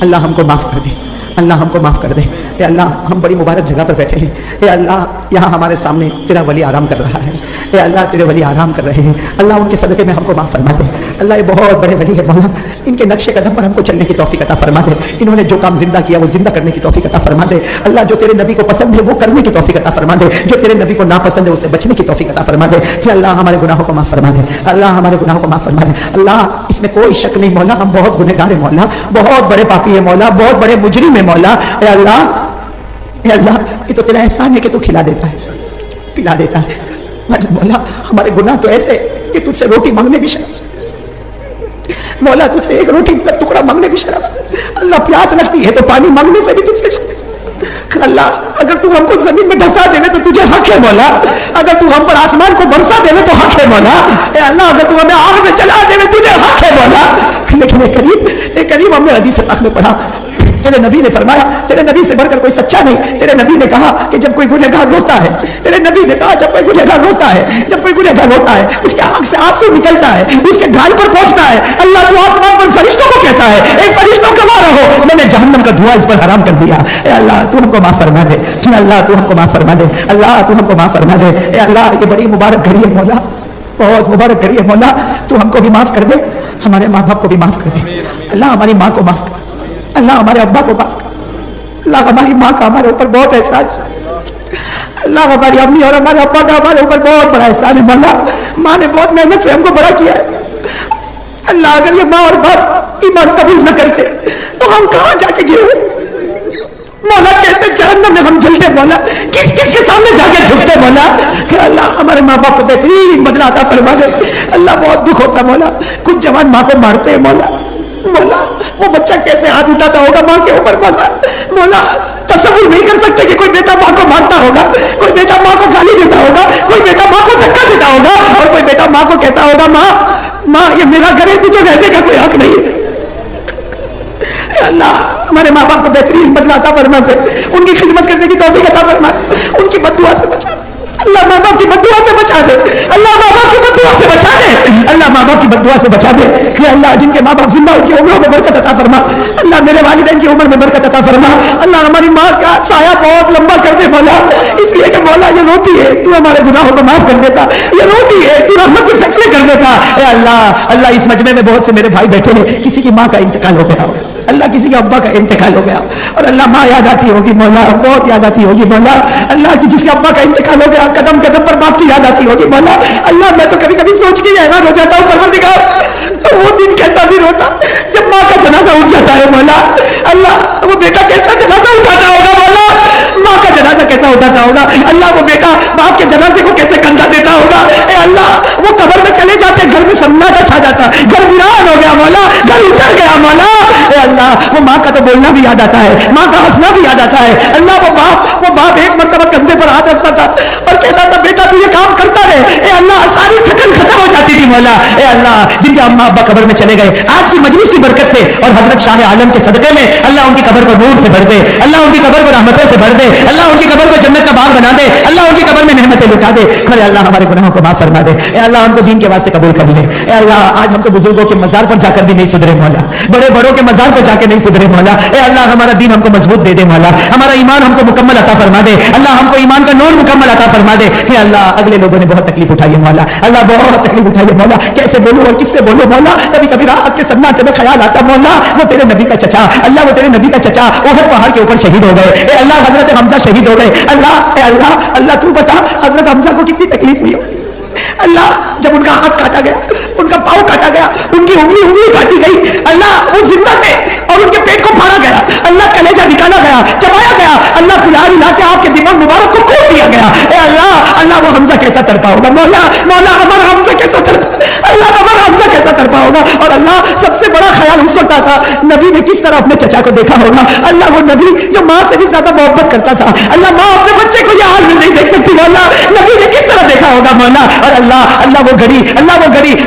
अल्लाह हमको माफ़ कर दे, अल्लाह हमको माफ़ कर दे। ए अल्लाह, हम बड़ी मुबारक जगह पर बैठे हैं। ए अल्लाह, यहाँ हमारे सामने तेरा वली आराम कर रहा है। ए अल्लाह, तेरे वली आराम कर रहे हैं। अल्लाह, उनके सदक़े में हमको माफ़ फरमा दे। अल्लाह, ये बहुत बड़े वली है मौला, इनके नक्शे कदम पर हमको चलने की तौफीक अता फरमा दे। इन्होंने जो काम जिंदा किया वो जिंदा करने की तौफीक अता फरमा दे। अल्लाह, जो तेरे नबी को पसंद है वो करने की तौफीक अता फरमा दे, जो तेरे नबी को नापसंद है उससे बचने की तौफीक अता फरमा दे। कि अल्लाह हमारे गुनाहों को माफ़ फरमा दे। अल्लाह हमारे गुनाहों को माफ़ फरमा दे। अल्लाह, इसमें कोई शक नहीं मौला, हम बहुत गुनहगार है मौला, बहुत बड़े पापी है मौला, बहुत बड़े मुजरिम है मौला। ए अल्लाह, ये तो तेरा एहसान है कि तू खिला देता है। पिला देता है। मौला हमारे गुनाह तो ऐसे कि तुझसे रोटी मांगने भी शर्म, मौला तुझसे एक रोटी का टुकड़ा मांगने भी शर्म, अल्लाह प्यास लगती है तो पानी मांगने से भी तुझसे शर्म। अल्लाह अगर तू हमको जमीन में धंसा देवे तो तुझे हक है मौला, अगर तू हम पर आसमान को बरसा देवे तो हक है मौला, अल्लाह अगर तू हमें आग में जला देवे तुझे हक है मौला। लेकिन ए करीम हमने हदीस पाक में पढ़ा, तेरे नबी ने फरमाया, तेरे नबी से बढ़कर कोई सच्चा नहीं। तेरे नबी ने कहा कि जब कोई गुनहगार रोता है, तेरे नबी ने कहा जब कोई गुनहगार रोता है, जब कोई गुनहगार रोता है उसके आंख से आंसू निकलता है, उसके गाल पर पहुंचता है, अल्लाह तो आसमान पर फरिश्तों को कहता है, ए फरिश्तों कमा रहो, मैंने जहन्नम का धुआं इस पर हराम कर दिया। ए अल्लाह तू हमको माफ फरमा दे, अल्लाह तू हमको माफ फरमा दे, अल्लाह तू हमको माफ फरमा दे। ए अल्लाह ये बड़ी मुबारक घड़ी है मौला, बहुत मुबारक घड़ी है मौला, तू हमको भी माफ कर दे, हमारे माँ बाप को भी माफ कर दे। अल्लाह हमारी माँ को माफ कर, अल्लाह हमारे अब्बा को माफ कर, अल्लाह हमारी माँ का हमारे ऊपर बहुत एहसान, अल्लाह हमारी अम्मी और हमारे अब्बा का हमारे ऊपर बहुत बड़ा एहसान है मौला। माँ ने बहुत मेहनत से हमको बड़ा किया है, अल्लाह अगर ये माँ और बाप ईमान कबूल न करते तो हम कहाँ जाके गिरे मौला, कैसे जहन्नम में हम जलते मौला, किस किस के सामने जाके झुकते मौला। कि अल्लाह हमारे माँ बाप को बेहतरीन बदला अता फरमा दे। अल्लाह बहुत दुख होता मौला, कुछ जवान माँ को मारते हैं मौला, मौला वो बच्चा कैसे हाथ उठाता होगा माँ के ऊपर मौला, मौला तसव्वुर नहीं कर सकते कि कोई बेटा माँ को मारता होगा, कोई बेटा माँ को गाली देता होगा, कोई बेटा माँ को धक्का देता होगा और कोई बेटा माँ को कहता होगा माँ माँ ये मेरा घर है, तुझे रहने का कोई हक नहीं है। अल्लाह हमारे माँ बाप को बेहतरीन बदला अता फरमा दे, उनकी खिदमत करने की तौफीक अता फरमा, उनकी बद्दुआ से बचा दे, अल्लाह माँ बाप की बद्दुआ से बचा दे, अल्लाह माँ बाप की बद्दुआ से बचा दे, अल्लाह माँ बाप की बद्दुआ से बचा दे। कि अल्लाह जिनके माँ बाप जिंदा उनकी उम्रों में बरकत अता फरमा, अल्लाह मेरे वालिदैन की उम्र में बरकत अता फरमा, अल्लाह हमारी माँ का साया बहुत लंबा कर दे मौला, इसलिए कि मौला ये रोती है तू हमारे गुनाहों को माफ कर देता, ये रोती है तू रहमत के फैसले कर देता। अल्लाह अल्लाह इस मजमे में बहुत से मेरे भाई बैठे हैं, किसी की माँ का इंतकाल हो गया हो, अल्लाह किसी के अब्बा का इंतकाल हो गया और अल्लाह माँ याद आती होगी मौला, बहुत याद आती होगी मौला, अल्लाह की जिसके अब्बा का इंतकाल हो गया कदम कदम पर बाप की याद आती होगी मौला। अल्लाह मैं तो कभी कभी सोच के हैरान हो जाता हूँ परवरदिगार वो दिन कैसा दिन होता जब माँ का जनाजा उठ जाता है मौला, अल्लाह वो बेटा कैसा जनाजा उठाता होगा मौला, माँ का जनाजा कैसा उठाता होगा, अल्लाह वो बेटा बाप के जनाजे को कैसे कंधा देता होगा, अल्लाह वो कब्र में चले जाते घर में सन्नाटा छा जाता, घर वीरान हो गया मौला, घर उजड़ गया मौला। अल्लाह वो माँ का तो बोलना भी याद आता है, माँ का हंसना भी याद आता है, अल्लाह वो बाप एक मर्तबा कंधे पर हाथ रखता था और कहता था बेटा तू ये काम करता रहे, ए अल्लाह सारी थकन खत्म हो जाती थी मौला। ए अल्लाह जिनके अम्मा अब्बा कब्र में चले गए आज की मजलिस की बरकत से और हजरत शाह आलम के सदके में अल्लाह उनकी कब्र को नूर से भर दे, अल्लाह उनकी कब्र को रहमतों से भर दे, अल्लाह उनकी कब्र को जन्नत का बाग बना दे, अल्लाह उनकी कब्र में नेमतें लुटा दे, खैर अल्लाह हमारे गुनाहों को माफ फरमा दे, ए अल्लाह हमको दीन के वास्ते कबूल कर ले। ए अल्लाह आज हम तो बुजुर्गों के मजार पर जाकर भी नहीं सुधरे मौला, बड़े बड़ों के मजार पर जाकर नहीं सुधरे मौला। ए अल्लाह हमारा दीन हमको मजबूत दे दे मौला, हमारा ईमान हमको मुकम्मल अता फरमा दे, अल्लाह हमको ईमान का नूर मुकम्मल अता फरमा दे। हे अल्लाह अगले लोगों ने बहुत तकलीफ उठाई है मौला, अल्लाह बहुत तकलीफ उठाई है मौला, कैसे बोलूं और किससे बोलूं मौला, कभी कभी रात के सन्नाटे में ख्याल आता मौला वो तेरे नबी का चचा, अल्लाह वो तेरे नबी का चचा ओहद पहाड़ के ऊपर शहीद हो गए, ए अल्लाह हजरत हमजा शहीद हो गए, अल्लाह ए अल्लाह अल्लाह तू बता हजरत हमजा को कितनी तकलीफ हुई अल्लाह, जब उनका हाथ काटा गया, उनका पाँव काटा गया, उनकी उंगली काटी गई, अल्लाह वो जिंदा थे और उनके पेट को फाड़ा गया, अल्लाह कलेजा निकाला गया, चबाया गया, अल्लाह कुल्हाड़ी ला के आपके दिमाग मुबारक को खोल दिया गया। ए अल्लाह अल्लाह वो हमजा कैसा तड़पा होगा मौला, मौला हमारा हमजा कैसा तड़पा, अल्लाह हमारा हमजा कैसा तड़पा होगा। और अल्लाह सबसे बड़ा ख्याल उस वक्त आता नबी ने किस तरह अपने चचा को देखा होगा, अल्लाह वो नबी जो माँ से भी ज्यादा मोहब्बत करता था, अल्लाह माँ अपने बच्चे को यह हाल में नहीं देख सकती मौला, नबी ने किस तरह देखा होगा मौला। और अल्लाह वो घड़ी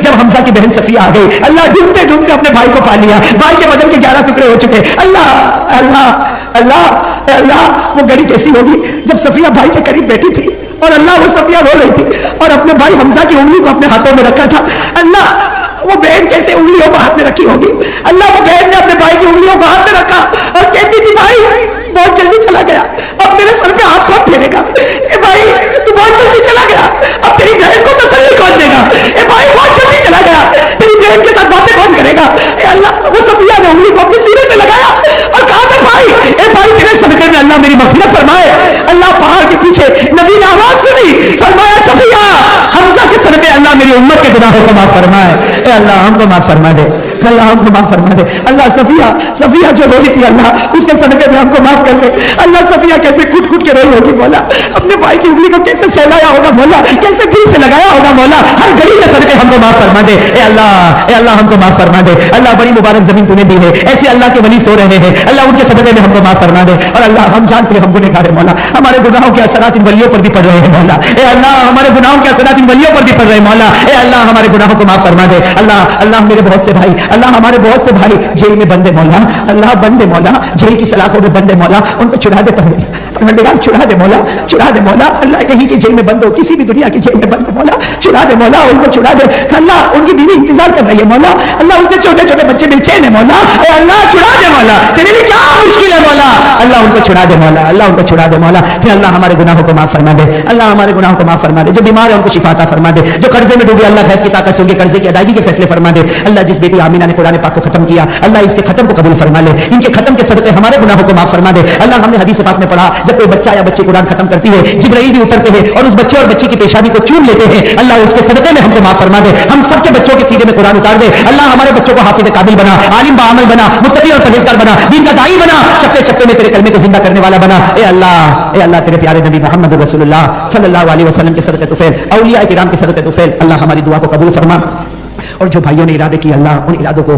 जब हमजा की बहन सफिया आ गई, अल्लाह ढूंढते ढूंढते अपने भाई को पा लिया, भाई के बदन के 11 टुकड़े हो चुके, अल्लाह अल्लाह अल्लाह अल्लाह वो घड़ी कैसी होगी जब सफिया भाई के करीब बैठी थी और अल्लाह वो सफिया रो रही थी और अपने भाई हमजा की उंगली को अपने हाथों में रखा था, अल्लाह वो बहन कैसे उंगलियों को हाथ में रखी होगी, अल्लाह वो बहन ने अपने भाई की उंगलियों को हाथ में रखा और कहती थी भाई बहुत जल्दी चला गया, अब मेरे सर पे हाथ कौन फेरेगा, ए भाई तू बहुत जल्दी चला गया, अब तेरी बहन को तसल्ली कौन देगा, ए भाई बहुत जल्दी चला गया, तेरी बहन के साथ बातें कौन करेगा। ए अल्लाह वो सफिया ने उंगली को अपने सीने से लगाया और कहा था भाई ए भाई तेरे सदके में अल्लाह मेरी मग़फ़िरत फरमाए। अल्लाह पहाड़ के पीछे नबी ने आवाज सुनी, फरमाया सफिया हमजा के सदके अल्लाह मेरी उम्मत के गुनाहों को माफ फरमाए, ए अल्लाह हमको माफ फरमा दे। اللہ ہم کو معاف فرما دے. اللہ صفیہ جو روئی تھی اللہ اس کے صدقے میں ہم کو معاف کر دے. اللہ صفیہ کیسے کٹ کٹ کے روئی ہوگی مولا, اپنے بھائی کی انگلی کو کیسے سہلایا ہوگا مولا, کیسے دل سے لگایا ہوگا مولا, ہر گلی کے صدقے ہم کو معاف فرما دے. اے اللہ ہم کو معاف فرما دے. اللہ بڑی مبارک زمین تو نے دی ہے, ایسے اللہ کے ولی سو رہے ہیں, اللہ ان کے صدقے میں ہم کو معاف فرما دے. اور اللہ ہم جانتے ہیں ہم گنہگار ہیں مولا, ہمارے گناہوں کے اثرات ان ولیوں پر بھی پڑ رہے ہیں مولا. اے اللہ ہمارے گناہوں کے اثرات ان ولیوں پر بھی پڑ رہے ہیں مولا. اے اللہ ہمارے گناہوں کو معاف فرما دے. اللہ میرے بہت سے بھائی, اللہ ہمارے بہت سے بھائی جیل میں بندے مولا, اللہ بندے مولا, جیل کی سلاخوں میں بندے مولا, ان کو چھڑا دے پروردگار, چھڑا دے مولا, چھڑا دے مولا. اللہ یہی کی جیل میں بند ہو, کسی بھی دنیا کی جیل میں بند ہو مولا, چھڑا دے مولا, ان کو چھڑا دے. اللہ ان کی بیوی انتظار کر رہی ہے مولا, اللہ اس کے چھوٹے چھوٹے بچے بے چین ہے مولا. اے اللہ چھڑا دے مولا, تیرے لیے کیا مشکل ہے مولا, اللہ ان کو چھڑا دے مولا, اللہ ان کو چھڑا دے مولا. پھر اللہ ہمارے گناہوں کو معاف فرما دے, اللہ ہمارے گناہوں کو معاف فرما دے. جو بیمار ہے ان کو شفا عطا فرما دے, جو قرضے میں ڈوبے اللہ غیب کی طاقت سے ان کے قرضے کی ادائیگی کے فیصلے فرما دے. اللہ جس بیٹی آمینہ نے قرآن پاک کو ختم کیا, اللہ اس کے ختم کو قبول فرما لے, ان کے ختم کے صدقے ہمارے گناہوں کو معاف فرما دے. اللہ ہم نے حدیث پاک میں پڑھا جب کوئی بچہ یا بچی قرآن ختم کرتی ہے جبرائیل بھی اترتے ہیں اور اس بچے اور بچی کی پیشانی کو چوم لیتے ہیں. اللہ اس کے صدقے میں ہم کو معاف فرما دے. ہم سب کے بچوں کے سینے میں قرآن اتار دے. اللہ ہمارے بچوں کو حافظ قابل بنا, عالم بعمل بنا, متقی اور پرہیزگار بنا, دین کا داعی بنا, چپے چپے میں تیرے کلمے کو زندہ کرنے والا بنا. اے اللہ تیرے پیارے نبی محمد رسول اللہ صلی اللہ علیہ وسلم کے صدقے طفیل, اولیاء کرام کے صدقے طفیل, اللہ ہماری دعا کو قبول فرما. اور جو بھائیوں نے ارادے کیے اللہ ان ارادوں کو